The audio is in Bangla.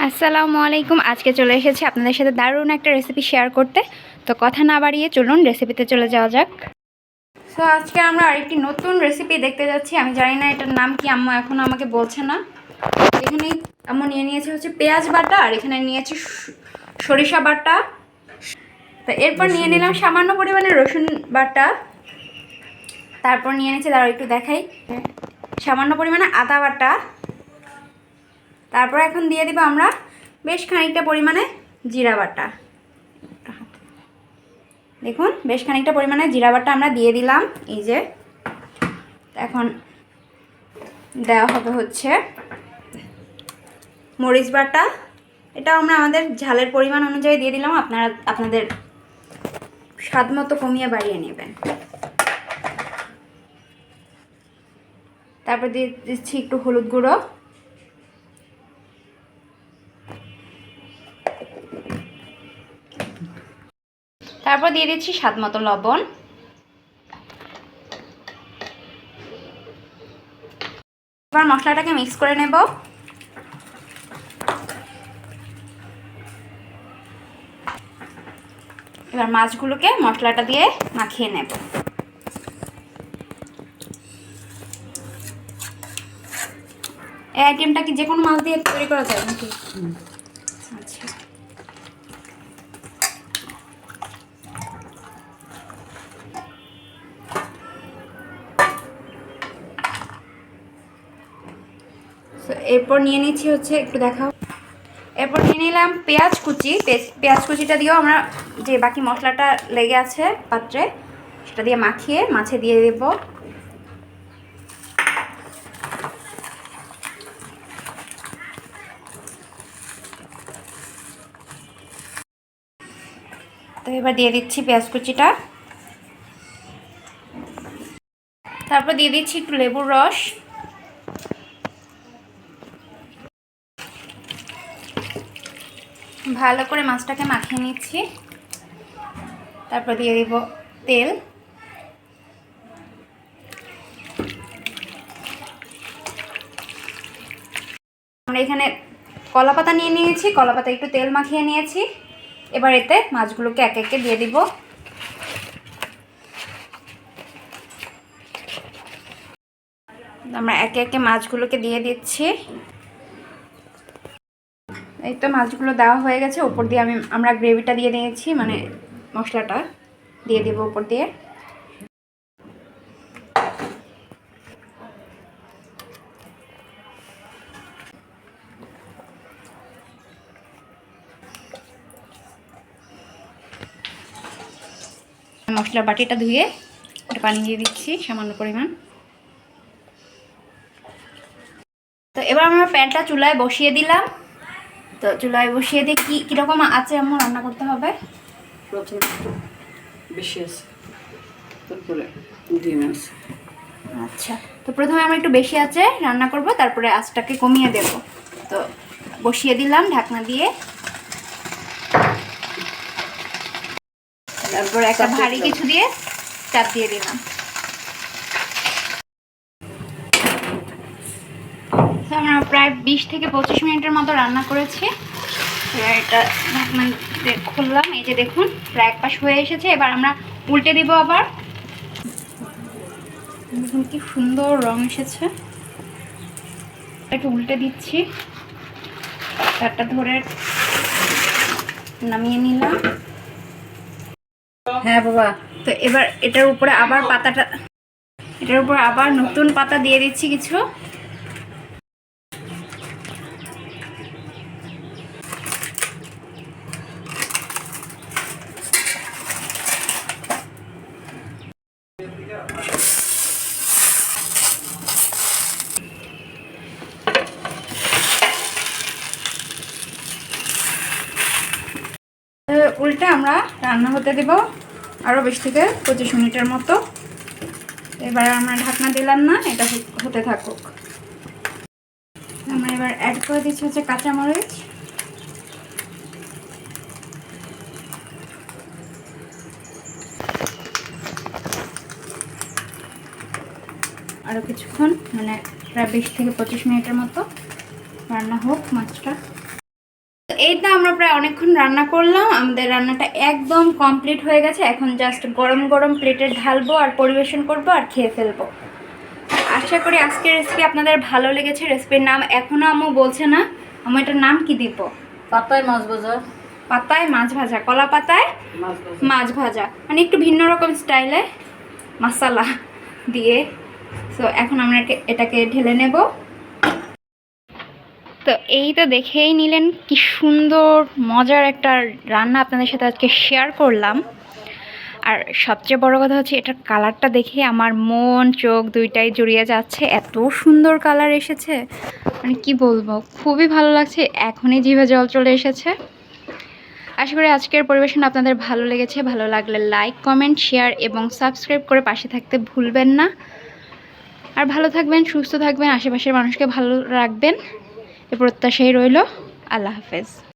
আসসালামু আলাইকুম। আজকে চলে এসেছি আপনাদের সাথে দারুণ একটা রেসিপি শেয়ার করতে। তো কথা না বাড়িয়ে চলুন রেসিপিতে চলে যাওয়া যাক। সো আজকে আমরা আরেকটি নতুন রেসিপি দেখতে যাচ্ছি। আমি জানি না এটার নাম কি, আম্মু এখনও আমাকে বলছে না। এখানে আম্মু নিয়ে নিয়েছে হচ্ছে পেঁয়াজ বাটা, আর এখানে নিয়েছি সরিষা বাটা। তো এরপর নিয়ে নিলাম সামান্য পরিমাণে রসুন বাটা। তারপর নিয়ে নিয়েছি, দাঁড়াও একটু দেখাই, সামান্য পরিমাণে আদা বাটা। তারপর এখন দিয়ে দিব আমরা বেশ খানিকটা পরিমাণে জিরা বাটা। দেখুন বেশ খানিকটা পরিমাণে জিরা বাটা আমরা দিয়ে দিলাম। এই যে এখন দেওয়া হবে হচ্ছে মরিচ বাটা। এটা আমরা আমাদের ঝালের পরিমাণ অনুযায়ী দিয়ে দিলাম, আপনারা আপনাদের স্বাদ মতো কমিয়ে বাড়িয়ে নেবেন। তারপর দিয়ে দিচ্ছি একটু হলুদ গুঁড়ো, তারপর দিয়ে দিচ্ছি স্বাদ মতো লবণ। এবার মশলাটাকে মিক্স করে নেব। এবার মাছগুলোকে মশলাটা দিয়ে মাখিয়ে নেব। এই আইটেমটা কি যে কোনো মাছ দিয়ে তৈরি করা যায় নাকি? আচ্ছা, এরপর নিয়ে নিচ্ছি হচ্ছে, একটু দেখাও, এরপর নিয়ে নিলাম পেঁয়াজ কুচি। পেঁয়াজ কুচিটা দিয়েও আমরা যে বাকি মশলাটা লেগে আছে পাত্রে, সেটা দিয়ে মাখিয়ে মাছে দিয়ে দেব। তো এবার দিয়ে দিচ্ছি পেঁয়াজ কুচিটা। তারপর দিয়ে দিচ্ছি একটু লেবুর রস। ভালো করে মাছটাকে মাখিয়ে নিচ্ছি। তারপর দিয়ে দিব তেল। আমরা এখানে কলা পাতা নিয়ে নিয়েছি, কলা পাতা একটু তেল মাখিয়ে নিয়েছি। এবার এতে মাছগুলোকে একে একে দিয়ে দিব। আমরা একে একে মাছগুলোকে দিয়ে দিচ্ছি। এই তো মাছগুলো দেওয়া হয়ে গেছে। উপর দিয়ে আমরা গ্রেভিটা দিয়ে দিয়েছি, মানে মশলাটা দিয়ে দেব উপর দিয়ে। মশলার বাটিটা ধুয়ে একটু পানি দিয়ে দিচ্ছি সামান্য পরিমাণ। তো এবার আমরা প্যানটা চুলায় বসিয়ে দিলাম। তো চুলায় বসিয়ে দিয়ে কীরকম আছে আমার রান্না করতে হবে? প্রথমে বেশি আছে, তারপরে ডিম আছে। আচ্ছা, তো প্রথমে আমরা একটু বেশি আছে রান্না করব, তারপরে আঁচটাকে কমিয়ে দেব। তো বসিয়ে দিলাম ঢাকনা দিয়ে। তারপর একটা ভারী কিছু দিয়ে চাপ দিয়ে দিলাম। আমরা প্রায় 20 থেকে 25 মিনিটের মতো রান্না করেছি। এটা ঢাকনা দিয়ে খুললাম। এই যে দেখুন প্রায় এক পাশ হয়ে এসেছে। এবার আমরা উল্টে দিব আবার। দেখুন কি সুন্দর রং এসেছে। একটু উল্টে দিচ্ছি, একটা ধরে নামিয়ে নিলাম। হ্যাঁ বাবা। তো এবার এটার উপরে আবার নতুন পাতা দিয়ে দিচ্ছি কিছু। উল্টে আমরা রান্না হতে দেব আরও 20 থেকে 25 মিনিটের মতো। এবার আমরা ঢাকনা দিলাম না, এটা হতে থাকুক। আমরা এবার অ্যাড করে দিচ্ছি হচ্ছে কাঁচামরিচ। আরও কিছুক্ষণ, মানে প্রায় 20 থেকে 25 মিনিটের মতো রান্না হোক মাছটা। এই তো আমরা প্রায় অনেকক্ষণ রান্না করলাম, আমাদের রান্নাটা একদম কমপ্লিট হয়ে গেছে। এখন জাস্ট গরম গরম প্লেটে ঢালবো আর পরিবেশন করবো আর খেয়ে ফেলবো। আশা করি আজকের রেসিপি আপনাদের ভালো লেগেছে। রেসিপির নাম এখনও আম্মু বলছে না, আম্মু এটার নাম কি দিব? পাতায় মাছ ভাজা। পাতায় মাছ ভাজা, কলা পাতায় মাছ ভাজা। মাছ ভাজা, মানে একটু ভিন্ন রকম স্টাইলে মশলা দিয়ে। সো এখন আমরা এটাকে ঢেলে নেব। তো এই তো দেখেই নিলেন কি সুন্দর মজার একটা রান্না আপনাদের সাথে আজকে শেয়ার করলাম। আর সবচেয়ে বড় কথা হচ্ছে এটার কালারটা দেখে আমার মন চোখ দুইটাই জুড়িয়ে যাচ্ছে। এত সুন্দর কালার এসেছে, মানে কি বলবো, খুবই ভালো লাগছে। এখনই জিভে জল চলে এসেছে। আশা করি আজকের পরিবেশন আপনাদের ভালো লেগেছে। ভালো লাগলে লাইক, কমেন্ট, শেয়ার এবং সাবস্ক্রাইব করে পাশে থাকতে ভুলবেন না। আর ভালো থাকবেন, সুস্থ থাকবেন, আশেপাশের মানুষকে ভালো রাখবেন, এ প্রত্যাশাই রইল। আল্লাহ হাফেজ।